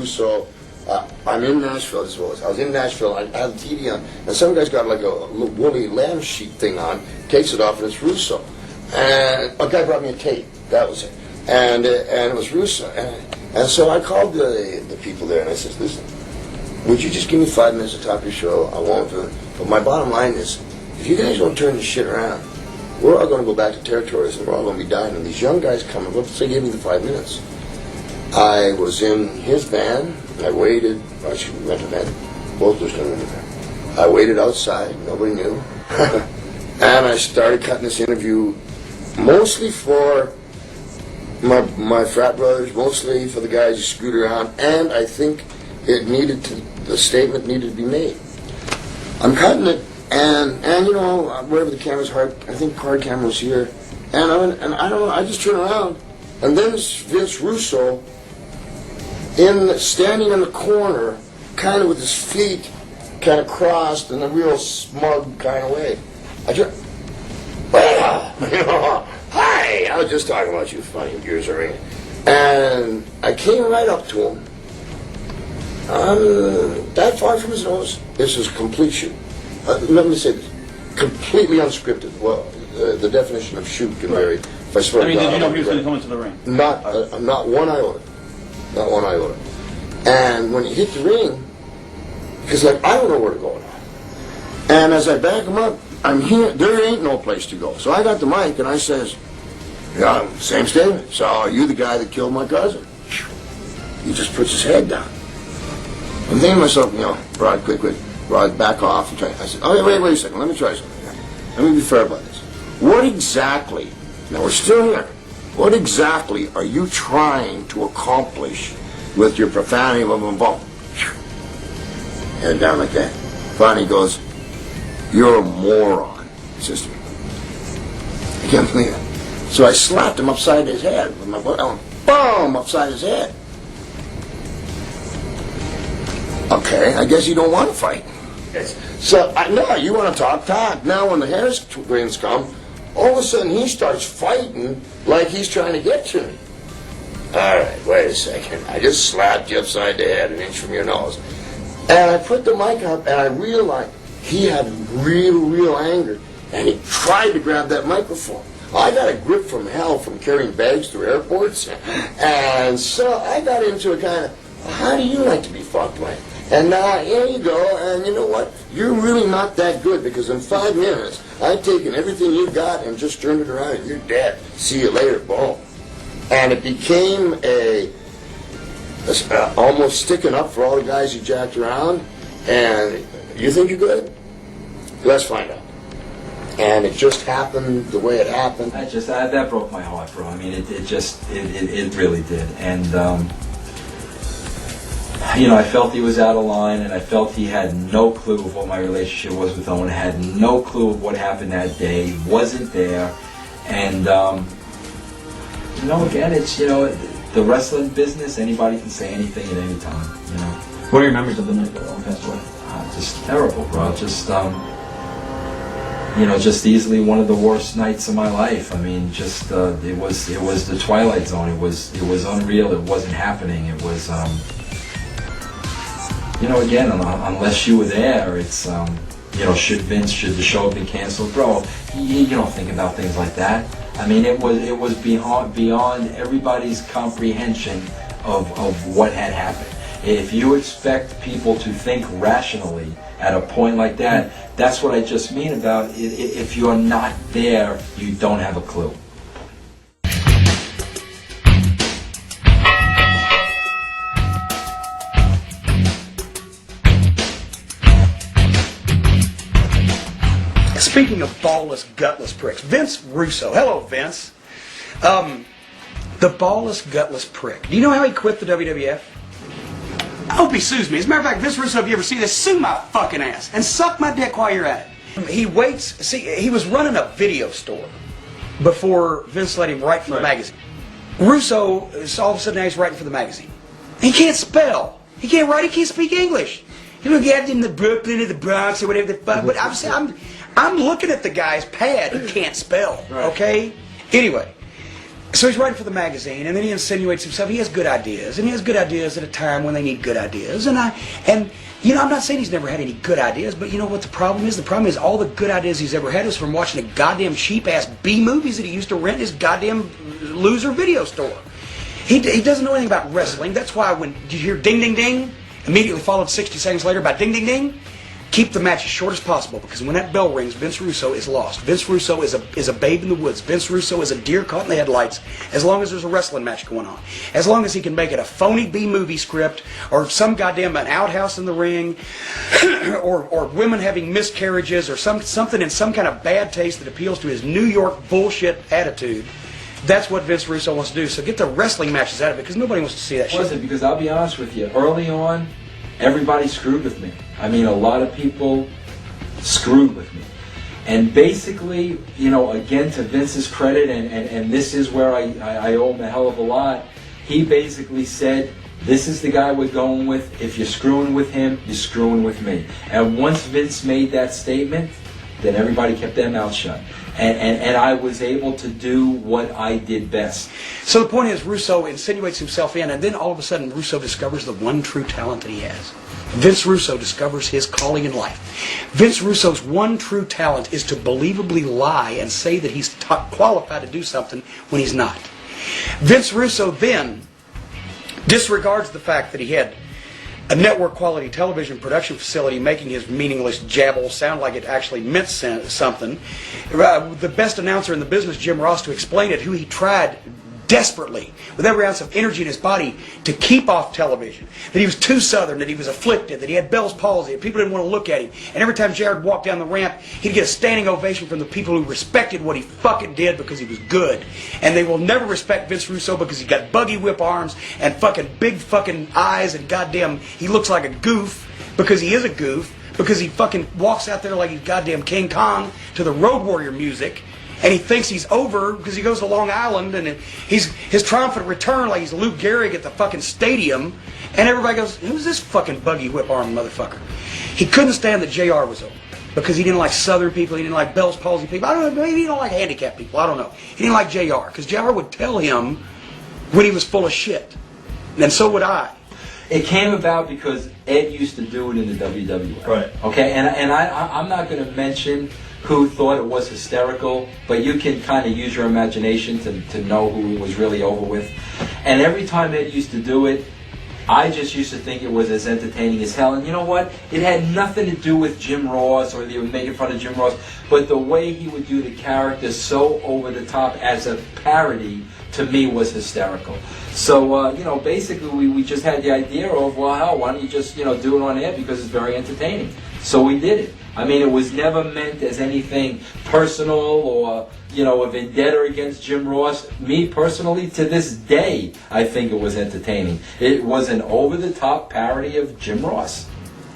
So I'm in Nashville as well. I was in Nashville. I had the TV on, and some guy's got like a woolly lamb sheet thing on. Takes it off, and it's Russo. And a guy brought me a tape. That was it. And it was Russo. And so I called the people there, and I said, "Listen, would you just give me 5 minutes to top your show? I won't do it. But my bottom line is, if you guys don't turn this shit around, we're all going to go back to territories, and we're all going to be dying. And these young guys coming, let's say, give me the 5 minutes." I was in his van. I waited. Actually, we went to van. Both of us went to van. I waited outside. Nobody knew. And I started cutting this interview mostly for my frat brothers, mostly for the guys who screwed around, and I think the statement needed to be made. I'm cutting it, and you know, wherever the camera's hard, I think hard camera was here, and I don't know, I just turn around, and then Vince Russo, standing in the corner, kind of with his feet kind of crossed in a real smug kind of way. I just, well, you know, hi, I was just talking about you, funny, yours are ringing. And I came right up to him. That far from his nose. This is complete shoot. Let me say this. Completely unscripted. Well, the definition of shoot can vary. If I swear did you know he was going to come into the ring? Not one iota. Not one iota. And when he hit the ring, he's like, I don't know where to go now. And as I back him up, I'm here. There ain't no place to go. So I got the mic and I says, yeah, same statement. So are you the guy that killed my cousin? He just puts his head down. I'm thinking to myself, you know, Rod, quick, Rod, back off. And I said, oh, wait a second. Let me try something here. Let me be fair about this. What exactly, now we're still here, what exactly are you trying to accomplish with your profanity? Boom. Head down like that. Finally goes, you're a moron, sister. I can't believe it. So I slapped him upside his head with my foot. I went, boom, upside his head. Okay, I guess you don't want to fight. So, no, you want to talk. Now when the hair twins come, all of a sudden he starts fighting like he's trying to get to me. All right, wait a second. I just slapped you upside the head, an inch from your nose. And I put the mic up, and I realized he had real anger, and he tried to grab that microphone. I got a grip from hell from carrying bags through airports, and so I got into a kind of, how do you like to be fucked like? And now here you go, and you know what? You're really not that good, because in 5 minutes, I've taken everything you got and just turned it around, and you're dead. See you later, boom. And it became almost sticking up for all the guys you jacked around, and you think you're good? Let's find out. And it just happened the way it happened. That broke my heart, bro. I mean, it really did. And, you know, I felt he was out of line, and I felt he had no clue of what my relationship was with Owen, had no clue of what happened that day, wasn't there. And, you know, again, it's, you know, the wrestling business, anybody can say anything at any time, you know. What are your memories of the night that Owen passed away? Just terrible, bro. Just, you know, just easily one of the worst nights of my life. I mean, just it was the Twilight Zone. It was unreal. It wasn't happening. It was, you know, again, unless you were there, it's, you know, should the show have been canceled, bro? You don't think about things like that. I mean, it was beyond everybody's comprehension of what had happened. If you expect people to think rationally at a point like that, that's what I just mean about if you're not there, you don't have a clue. Speaking of ballless, gutless pricks, Vince Russo. Hello, Vince. The ballless, gutless prick. Do you know how he quit the WWF? I hope he sues me. As a matter of fact, Vince Russo, if you ever see this, sue my fucking ass and suck my dick while you're at it. He waits. See, he was running a video store before Vince let him write for the magazine. Russo, all of a sudden now he's writing for the magazine. He can't spell. He can't write. He can't speak English. He look at him in the Brooklyn or the Bronx or whatever the fuck. But I'm looking at the guy's pad. He can't spell. Okay. Anyway, So he's writing for the magazine, and then he insinuates himself. He has good ideas, and he has good ideas at a time when they need good ideas. And you know, I'm not saying he's never had any good ideas, but you know what the problem is? The problem is all the good ideas he's ever had is from watching the goddamn cheap-ass B-movies that he used to rent in his goddamn loser video store. He doesn't know anything about wrestling. That's why when you hear ding, ding, ding, immediately followed 60 seconds later by ding, ding, ding, keep the match as short as possible, because when that bell rings, Vince Russo is lost. Vince Russo is a babe in the woods. Vince Russo is a deer caught in the headlights as long as there's a wrestling match going on. As long as he can make it a phony B-movie script, or some goddamn an outhouse in the ring, or women having miscarriages, or something in some kind of bad taste that appeals to his New York bullshit attitude. That's what Vince Russo wants to do. So get the wrestling matches out of it, because nobody wants to see that shit. Listen, because I'll be honest with you, early on, everybody screwed with me. I mean, a lot of people screwed with me. And basically, you know, again, to Vince's credit, and this is where I owe him a hell of a lot, he basically said, this is the guy we're going with. If you're screwing with him, you're screwing with me. And once Vince made that statement, then everybody kept their mouth shut. And I was able to do what I did best. So the point is, Russo insinuates himself in, and then all of a sudden Russo discovers the one true talent that he has. Vince Russo discovers his calling in life. Vince Russo's one true talent is to believably lie and say that he's qualified to do something when he's not. Vince Russo then disregards the fact that he had a network quality television production facility making his meaningless jabble sound like it actually meant something. The best announcer in the business, Jim Ross, to explain it, who he tried desperately, with every ounce of energy in his body, to keep off television. That he was too Southern, that he was afflicted, that he had Bell's palsy, that people didn't want to look at him. And every time Jared walked down the ramp, he'd get a standing ovation from the people who respected what he fucking did because he was good. And they will never respect Vince Russo because he got buggy whip arms and fucking big fucking eyes, and goddamn, he looks like a goof because he is a goof, because he fucking walks out there like he's goddamn King Kong to the Road Warrior music. And he thinks he's over because he goes to Long Island, and he's his triumphant return like he's Lou Gehrig at the fucking stadium. And everybody goes, who's this fucking buggy whip arm motherfucker? He couldn't stand that JR was over because he didn't like Southern people. He didn't like Bell's palsy people. I don't know. Maybe he don't like handicapped people. I don't know. He didn't like JR because JR would tell him when he was full of shit. And so would I. It came about because Ed used to do it in the WWF. Right. Okay, and I'm not going to mention who thought it was hysterical, but you can kind of use your imagination to know who it was really over with. And every time Ed used to do it, I just used to think it was as entertaining as hell. And you know what? It had nothing to do with Jim Ross, or they were making fun of Jim Ross, but the way he would do the character so over the top as a parody, to me, was hysterical. So, you know, basically we just had the idea of, well, hell, why don't you just, you know, do it on air because it's very entertaining. So we did it. I mean, it was never meant as anything personal or, you know, a vendetta against Jim Ross. Me personally, to this day, I think it was entertaining. It was an over-the-top parody of Jim Ross.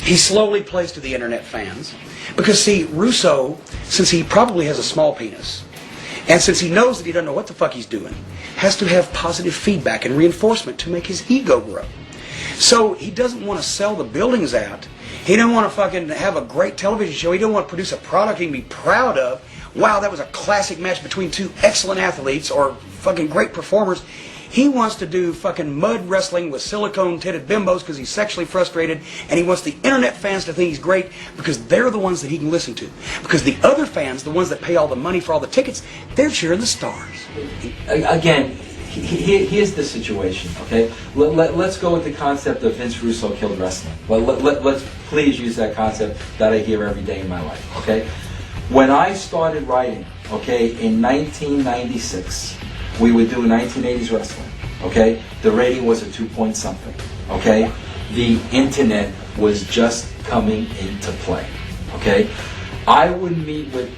He slowly plays to the internet fans. Because, see, Russo, since he probably has a small penis, and since he knows that he doesn't know what the fuck he's doing, has to have positive feedback and reinforcement to make his ego grow. So he doesn't want to sell the buildings out. He don't want to fucking have a great television show. He don't want to produce a product he can be proud of. Wow, that was a classic match between two excellent athletes or fucking great performers. He wants to do fucking mud wrestling with silicone-titted bimbos because he's sexually frustrated, and he wants the internet fans to think he's great because they're the ones that he can listen to. Because the other fans, the ones that pay all the money for all the tickets, they're cheering the stars. Again, here's the situation, okay? Let's go with the concept of Vince Russo killed wrestling. Let's please use that concept that I hear every day in my life, okay? When I started writing, okay, in 1996, we would do 1980s wrestling, okay? The rating was a 2-point something, okay? The internet was just coming into play, okay? I would meet with